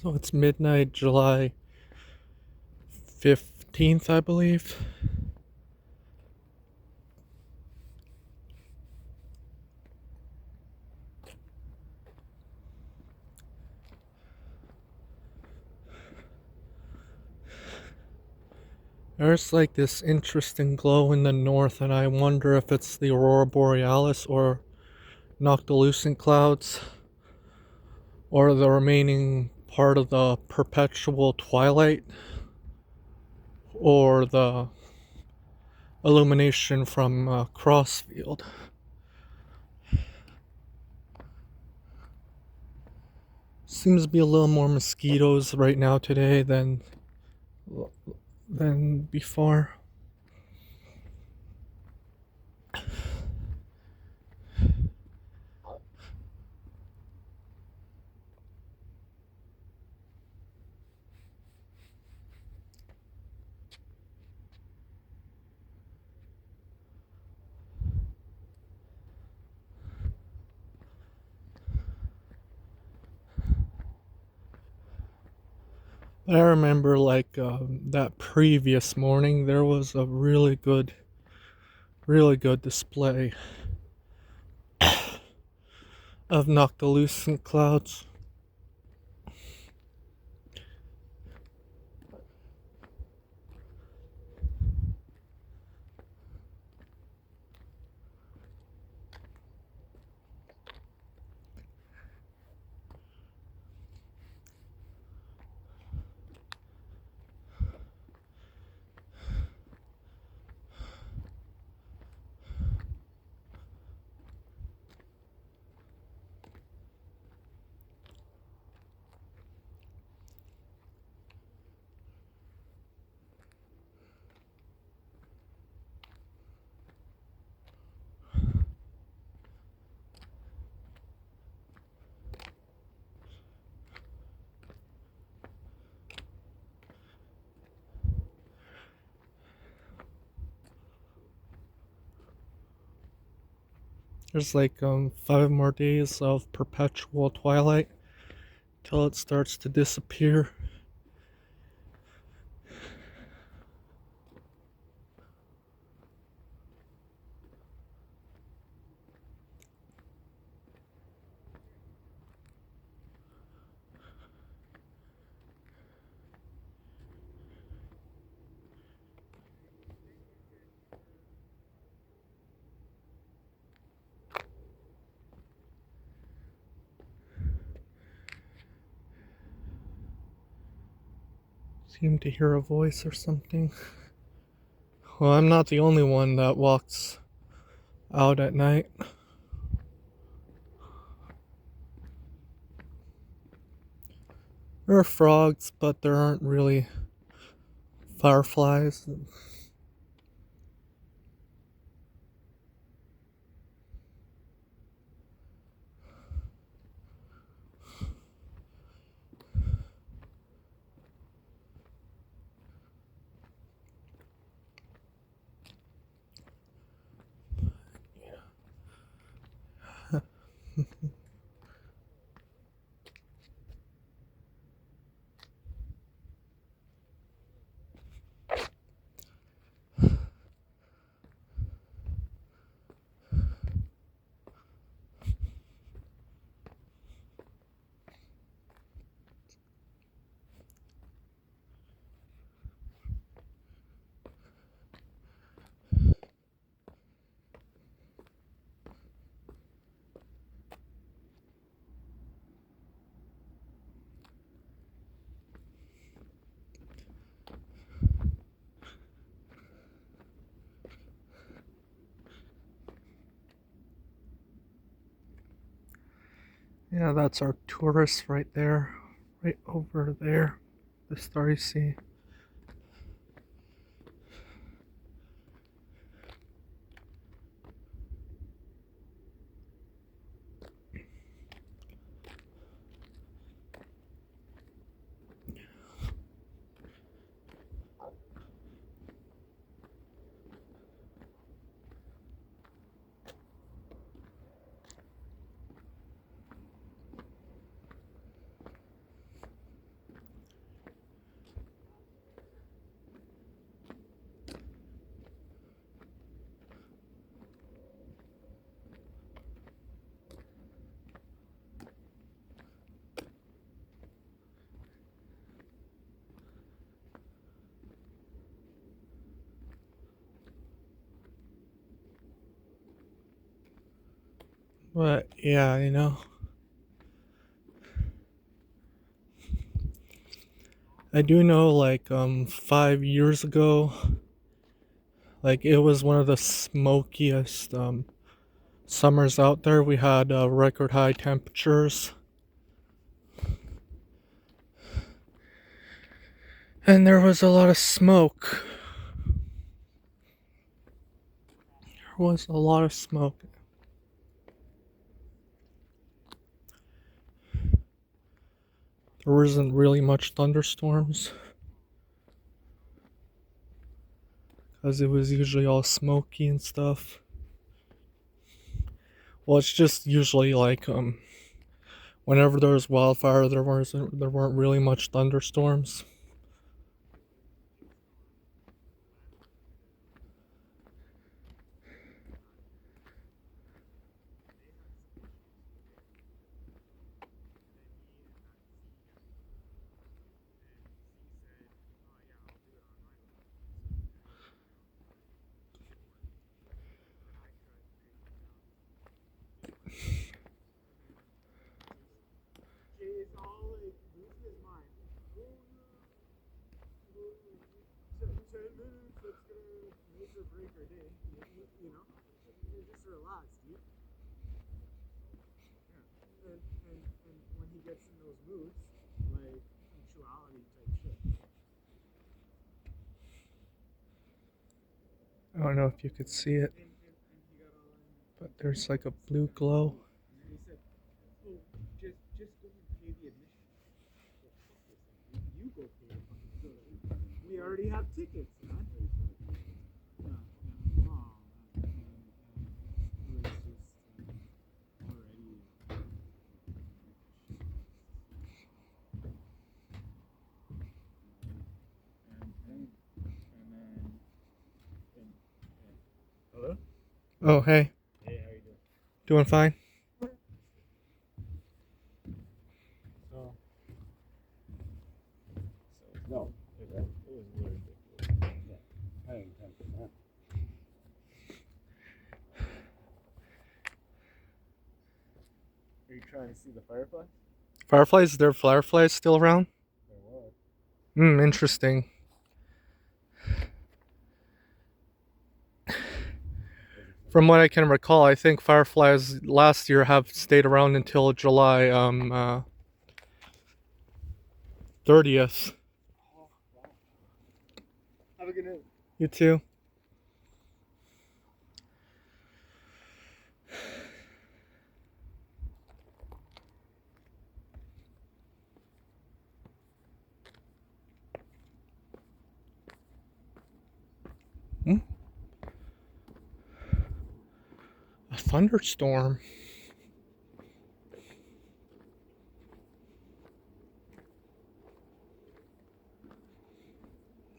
So it's midnight, July 15th, I believe. There's like this interesting glow in the north, and I wonder if it's the aurora borealis or noctilucent clouds or the remaining part of the perpetual twilight or the illumination from Crossfield. Seems to be a little more mosquitoes right now today than before. But I remember that previous morning there was a really good display of noctilucent clouds. There's 5 more days of perpetual twilight till it starts to disappear. Seem to hear a voice or something. Well, I'm not the only one that walks out at night. There are frogs, but there aren't really fireflies. Yeah, that's our tourists right there, right over there, the Starry Sea. But yeah, I do know, like, 5 years ago, like, it was one of the smokiest, summers out there. We had, record high temperatures. And there was a lot of smoke. There was a lot of smoke. There wasn't really much thunderstorms because it was usually all smoky and stuff. Well, it's just usually like whenever there was wildfire, there weren't really much thunderstorms. I don't know if you could see it, but there's like a blue glow. Oh, hey. Doing fine? Are you trying to see the firefly? Fireflies? Are there fireflies still around? Interesting. From what I can recall, I think fireflies last year have stayed around until July 30th. Have a good night. You too. Hmm? A thunderstorm.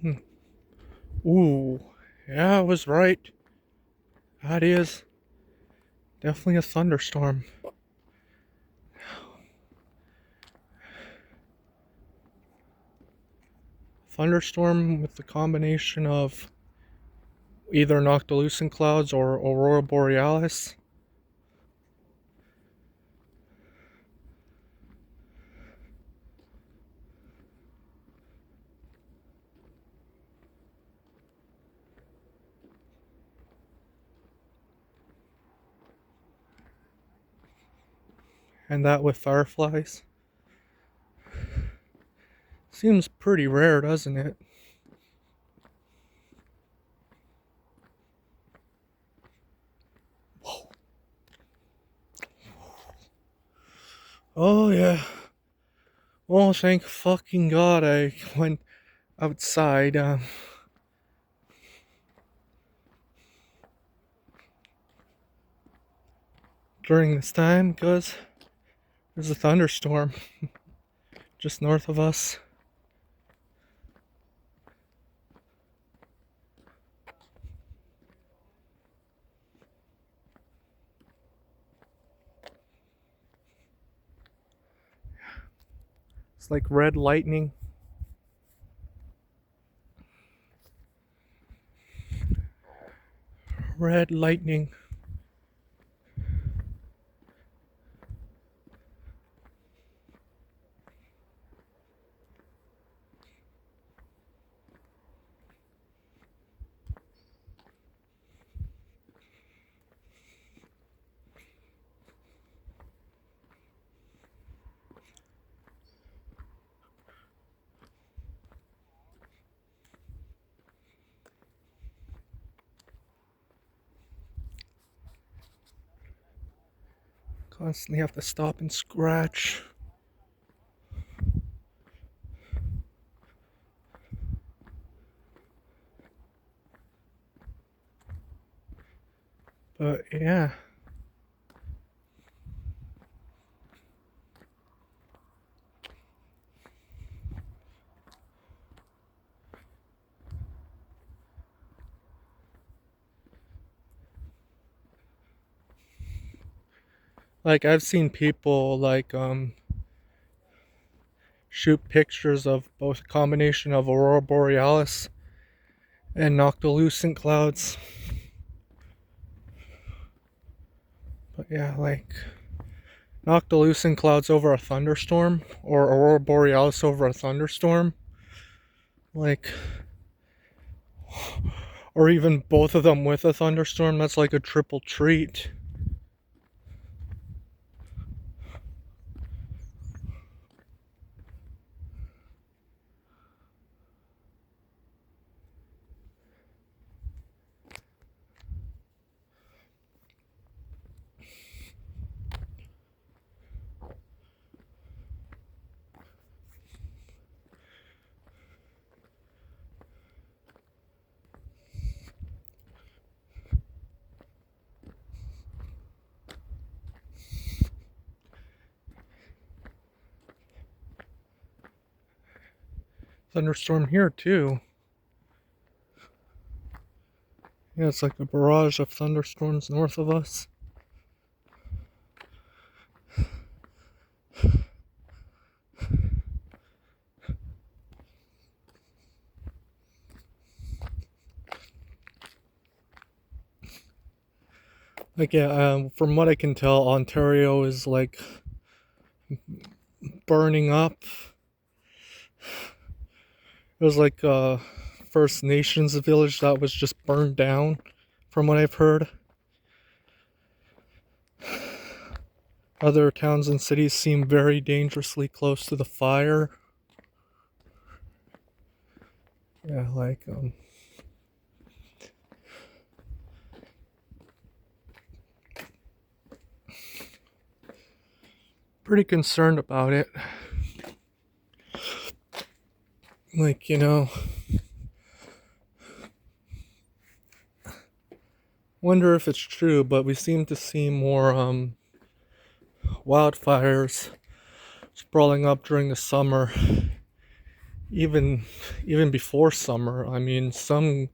Hmm. Ooh, yeah, I was right. That is definitely a thunderstorm. Thunderstorm with the combination of either noctilucent clouds or aurora borealis. And that with fireflies. Seems pretty rare, doesn't it? Oh yeah. Well, thank fucking God I went outside during this time because there's a thunderstorm just north of us. It's like red lightning. Red lightning. Constantly have to stop and scratch. But yeah. Like I've seen people shoot pictures of both a combination of aurora borealis and noctilucent clouds. But yeah, like noctilucent clouds over a thunderstorm or aurora borealis over a thunderstorm, like, or even both of them with a thunderstorm, that's like a triple treat. Thunderstorm here too. Yeah, it's like a barrage of thunderstorms north of us. Like, yeah, from what I can tell, Ontario is like burning up. It was like First Nations village that was just burned down, from what I've heard. Other towns and cities seem very dangerously close to the fire. Yeah, like, pretty concerned about it. Like, wonder if it's true, but we seem to see more wildfires sprawling up during the summer, even even before summer. I mean, some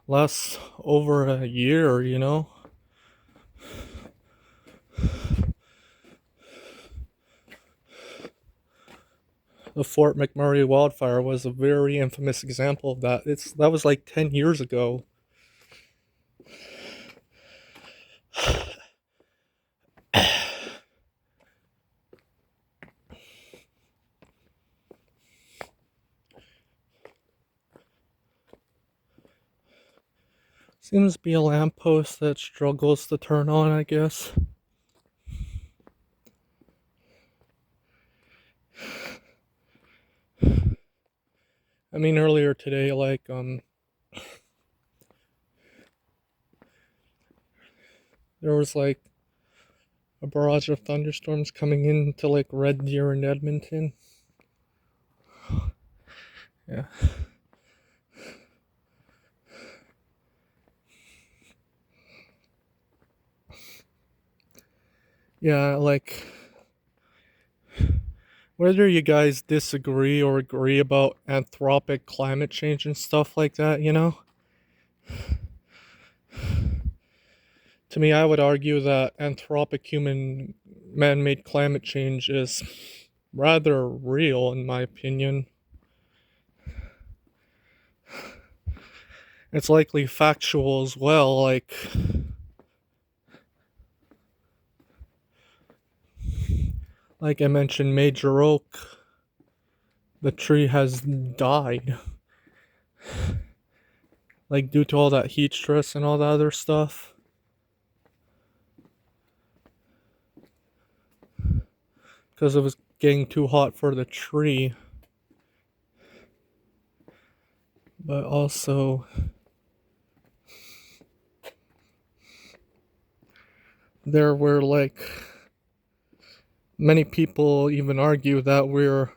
last over a year. The Fort McMurray wildfire was a very infamous example of that. That was like 10 years ago. Seems to be a lamppost that struggles to turn on, I guess. I mean, earlier today, like, there was like a barrage of thunderstorms coming into like Red Deer and Edmonton. Yeah. Yeah, like, whether you guys disagree or agree about anthropic climate change and stuff like that, to me, I would argue that anthropic human man made climate change is rather real, in my opinion. It's likely factual as well, like I mentioned, Major Oak, the tree has died. Like, due to all that heat stress and all that other stuff. Because it was getting too hot for the tree. But also, there were like Many people even argue that we're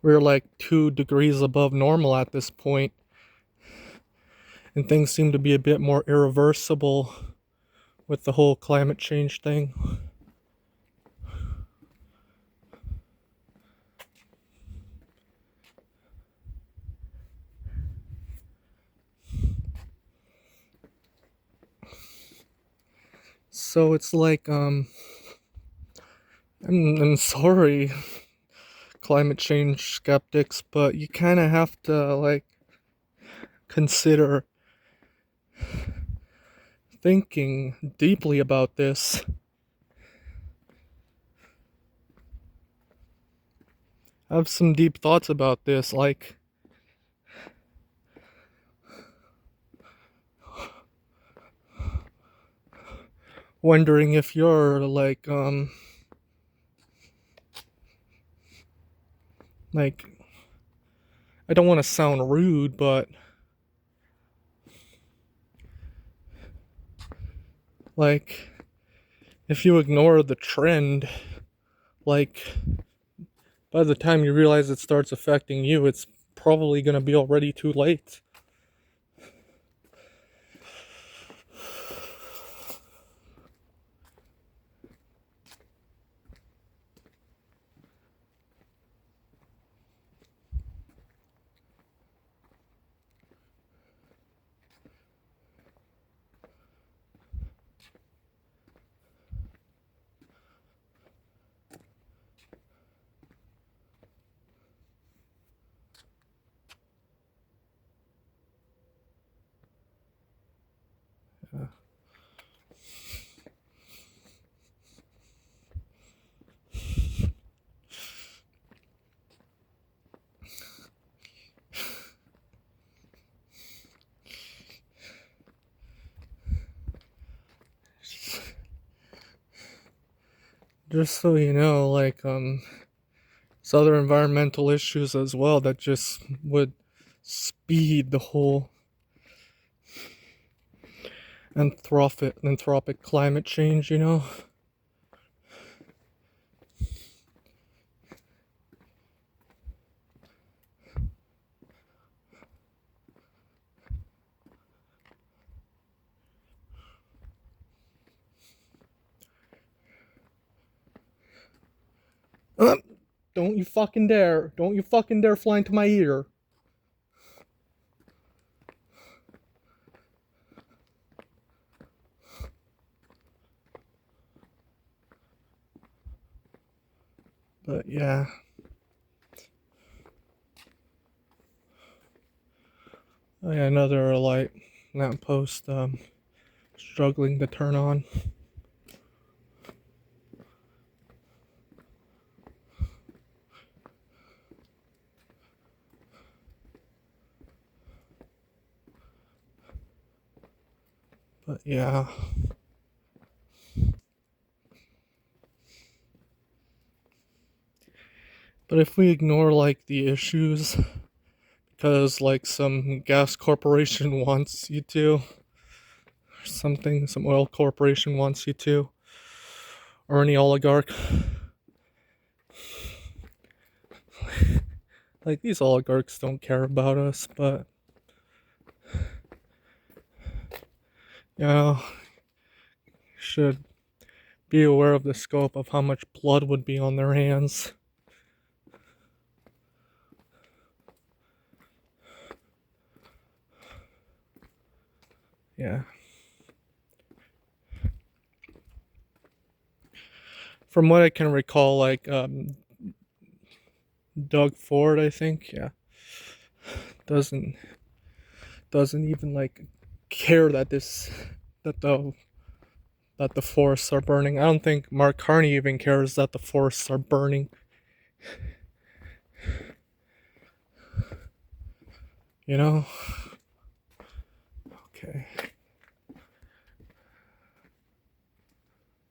like 2 degrees above normal at this point, and things seem to be a bit more irreversible with the whole climate change thing. So it's like, I'm sorry, climate change skeptics, but you kind of have to like consider thinking deeply about this. Have some deep thoughts about this, like wondering if you're like I don't want to sound rude, but like if you ignore the trend, like by the time you realize it starts affecting you, it's probably going to be already too late. Just so you know, like there's other environmental issues as well that just would speed the whole anthropic climate change, you know? Uh, don't you fucking dare. Don't you fucking dare fly into my ear. But yeah. Oh, yeah, another light lamppost struggling to turn on. But yeah. But if we ignore like the issues because like some gas corporation wants you to, or something, some oil corporation wants you to, or any oligarch, like these oligarchs don't care about us, but you know, should be aware of the scope of how much blood would be on their hands. Yeah. From what I can recall, like Doug Ford, I think, yeah, doesn't even like care that that the that the forests are burning. I don't think Mark Carney even cares that the forests are burning. You know?